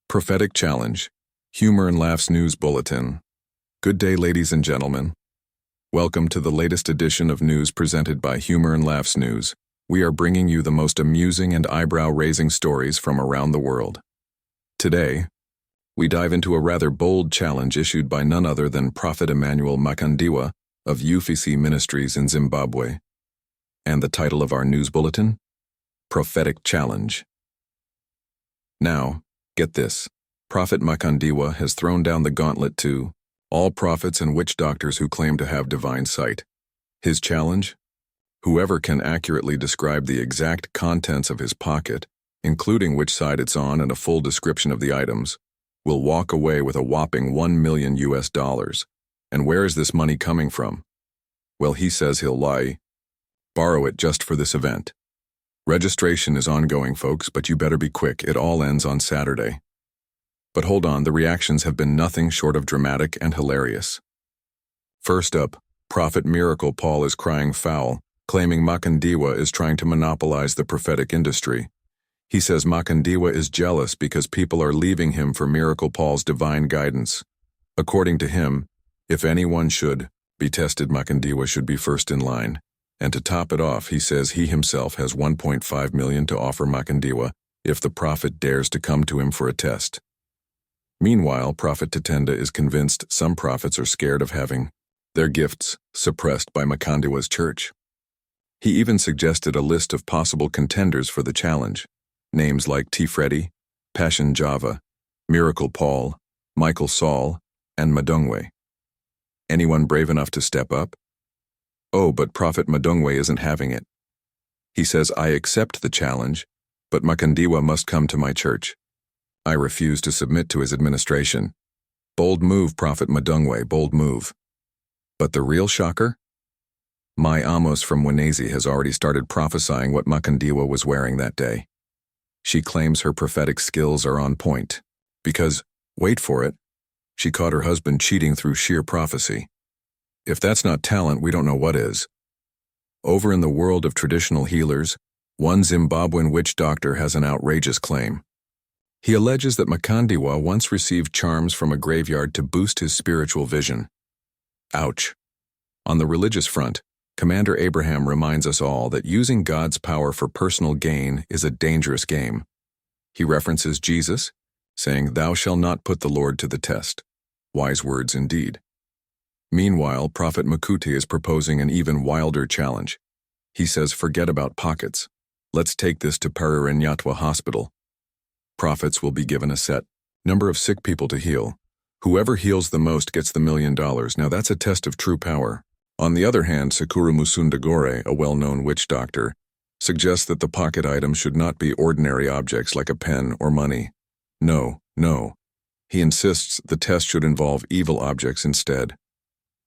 Prophetic Challenge, Humor and Laughs News Bulletin. Good day, ladies and gentlemen. Welcome to the latest edition of news presented by Humor and Laughs News. We are bringing you the most amusing and eyebrow-raising stories from around the world. Today, we dive into a rather bold challenge issued by none other than Prophet Emmanuel Makandiwa of UFC Ministries in Zimbabwe. And the title of our news bulletin? Prophetic Challenge. Now, get this. Prophet Makandiwa has thrown down the gauntlet to all prophets and witch doctors who claim to have divine sight. His challenge? Whoever can accurately describe the exact contents of his pocket, including which side it's on and a full description of the items, will walk away with a whopping $1 million. And where is this money coming from? Well, he says he'll borrow it just for this event. Registration is ongoing, folks, but you better be quick. It all ends on Saturday. But hold on, the reactions have been nothing short of dramatic and hilarious. First up, Prophet Miracle Paul is crying foul, claiming Makandiwa is trying to monopolize the prophetic industry. He says Makandiwa is jealous because people are leaving him for Miracle Paul's divine guidance. According to him, if anyone should be tested, Makandiwa should be first in line. And to top it off, he says he himself has $1.5 million to offer Makandiwa if the prophet dares to come to him for a test. Meanwhile, Prophet Tatenda is convinced some prophets are scared of having their gifts suppressed by Makandiwa's church. He even suggested a list of possible contenders for the challenge, names like T. Freddy, Passion Java, Miracle Paul, Michael Saul, and Madungwe. Anyone brave enough to step up? Oh, but Prophet Madungwe isn't having it. He says, I accept the challenge, but Makandiwa must come to my church. I refuse to submit to his administration. Bold move, Prophet Madungwe, bold move. But the real shocker? My Amos from Wenezi has already started prophesying what Makandiwa was wearing that day. She claims her prophetic skills are on point, because, wait for it, she caught her husband cheating through sheer prophecy. If that's not talent, we don't know what is. Over in the world of traditional healers, one Zimbabwean witch doctor has an outrageous claim. He alleges that Makandiwa once received charms from a graveyard to boost his spiritual vision. Ouch. On the religious front, Commander Abraham reminds us all that using God's power for personal gain is a dangerous game. He references Jesus, saying, "Thou shalt not put the Lord to the test." Wise words indeed. Meanwhile, Prophet Makuti is proposing an even wilder challenge. He says, forget about pockets. Let's take this to Pararinyatwa Hospital. Prophets will be given a set number of sick people to heal. Whoever heals the most gets the $1 million. Now that's a test of true power. On the other hand, Sakura Musundagore, a well-known witch doctor, suggests that the pocket items should not be ordinary objects like a pen or money. No. He insists the test should involve evil objects instead.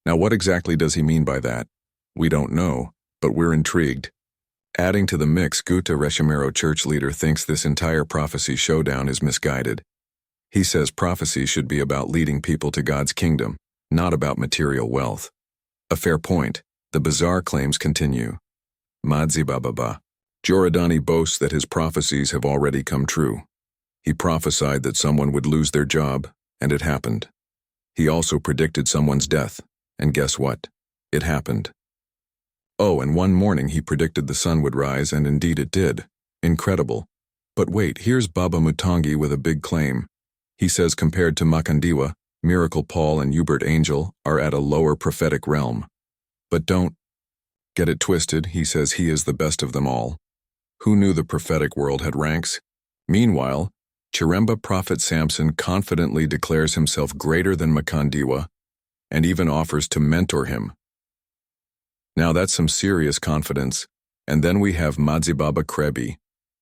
Now what exactly does he mean by that? We don't know, but we're intrigued. Adding to the mix, Guta Reshimero church leader thinks this entire prophecy showdown is misguided. He says prophecy should be about leading people to God's kingdom, not about material wealth. A fair point. The bizarre claims continue. Madzibababa. Joradani boasts that his prophecies have already come true. He prophesied that someone would lose their job, and it happened. He also predicted someone's death. And guess what? It happened. Oh, and one morning he predicted the sun would rise, and indeed it did. Incredible. But wait, here's Baba Mutangi with a big claim. He says compared to Makandiwa, Miracle Paul and Hubert Angel are at a lower prophetic realm. But don't get it twisted, he says he is the best of them all. Who knew the prophetic world had ranks? Meanwhile, Chiremba Prophet Samson confidently declares himself greater than Makandiwa, and even offers to mentor him. Now that's some serious confidence. And then we have Madzibaba Krebi,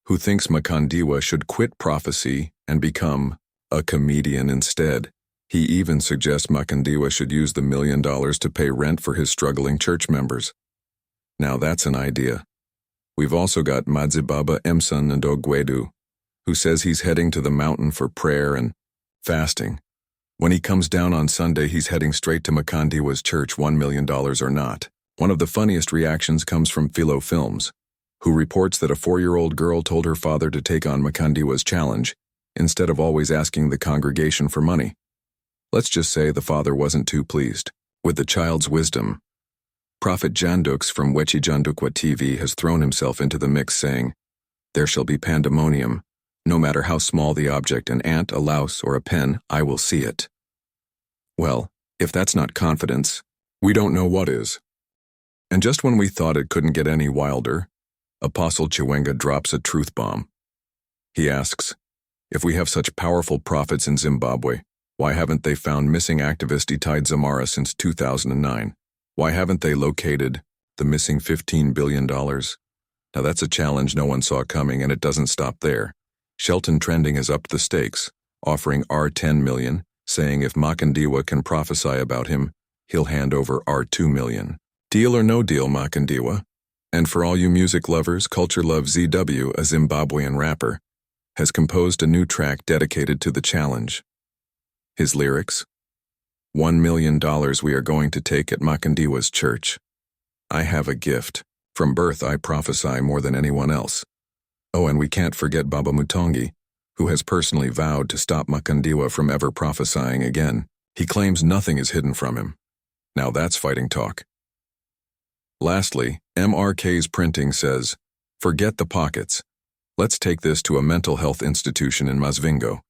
who thinks Makandiwa should quit prophecy and become a comedian instead. He even suggests Makandiwa should use the $1 million to pay rent for his struggling church members. Now that's an idea. We've also got Madzibaba Emson Ndogwedu, who says he's heading to the mountain for prayer and fasting. When he comes down on Sunday, he's heading straight to Makandiwa's church, $1 million or not. One of the funniest reactions comes from Philo Films, who reports that a 4-year-old girl told her father to take on Makandiwa's challenge, instead of always asking the congregation for money. Let's just say the father wasn't too pleased with the child's wisdom. Prophet Jandux from Wechi Jandukwa TV has thrown himself into the mix saying, "There shall be pandemonium. No matter how small the object, an ant, a louse, or a pen, I will see it." Well, if that's not confidence, we don't know what is. And just when we thought it couldn't get any wilder, Apostle Chiwenga drops a truth bomb. He asks, if we have such powerful prophets in Zimbabwe, why haven't they found missing activist Itai Zamara since 2009? Why haven't they located the missing $15 billion? Now that's a challenge no one saw coming, and it doesn't stop there. Shelton Trending has upped the stakes, offering R10 million, saying if Makandiwa can prophesy about him, he'll hand over R2 million. Deal or no deal, Makandiwa? And for all you music lovers, Culture Love ZW, a Zimbabwean rapper, has composed a new track dedicated to the challenge. His lyrics: $1 million we are going to take at Makandiwa's church. I have a gift. From birth I prophesy more than anyone else. Oh, and we can't forget Baba Mutongi, who has personally vowed to stop Makandiwa from ever prophesying again. He claims nothing is hidden from him. Now that's fighting talk. Lastly, MRK's printing says, forget the pockets. Let's take this to a mental health institution in Masvingo.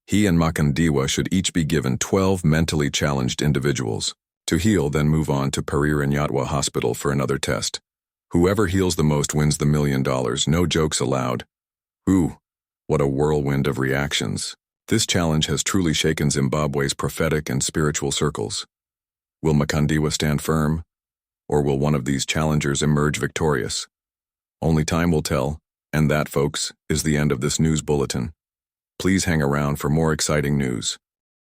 He and Makandiwa should each be given 12 mentally challenged individuals to heal, then move on to Nyatwa Hospital for another test. Whoever heals the most wins the $1 million, no jokes allowed. Ooh, what a whirlwind of reactions. This challenge has truly shaken Zimbabwe's prophetic and spiritual circles. Will Makandiwa stand firm? Or will one of these challengers emerge victorious? Only time will tell, and that, folks, is the end of this news bulletin. Please hang around for more exciting news.